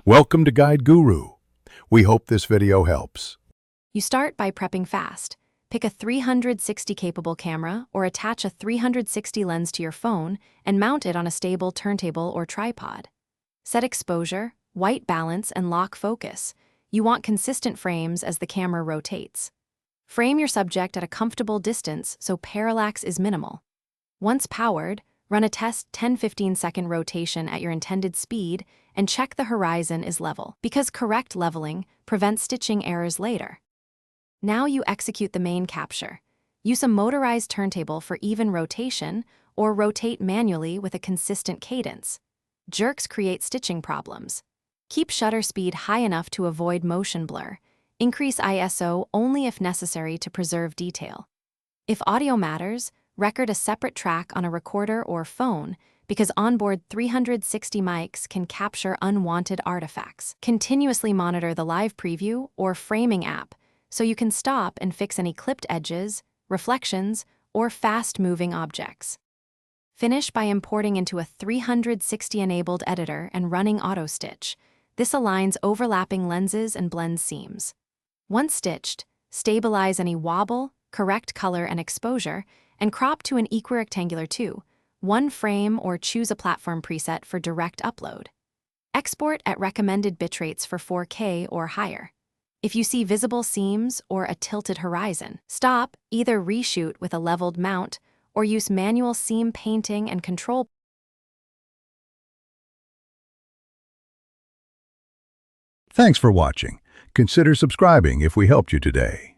Welcome to Guide Guru. We hope this video helps. You start by prepping fast. Pick a 360 capable camera or attach a 360 lens to your phone and mount it on a stable turntable or tripod. Set exposure, white balance, and lock focus. You want consistent frames as the camera rotates. Frame your subject at a comfortable distance so parallax is minimal. Once powered, run a test 10-15 second rotation at your intended speed and check the horizon is level, because correct leveling prevents stitching errors later. Now you execute the main capture. Use a motorized turntable for even rotation or rotate manually with a consistent cadence. Jerks create stitching problems. Keep shutter speed high enough to avoid motion blur. Increase ISO only if necessary to preserve detail. If audio matters, record a separate track on a recorder or phone because onboard 360 mics can capture unwanted artifacts. Continuously monitor the live preview or framing app so you can stop and fix any clipped edges, reflections, or fast-moving objects. Finish by importing into a 360-enabled editor and running auto-stitch. This aligns overlapping lenses and blends seams. Once stitched, stabilize any wobble, correct color and exposure, and crop to an equirectangular 2:1 frame or choose a platform preset for direct upload. Export at recommended bitrates for 4K or higher. If you see visible seams or a tilted horizon, stop, either reshoot with a leveled mount or use manual seam painting and control. Thanks for watching. Consider subscribing if we helped you today.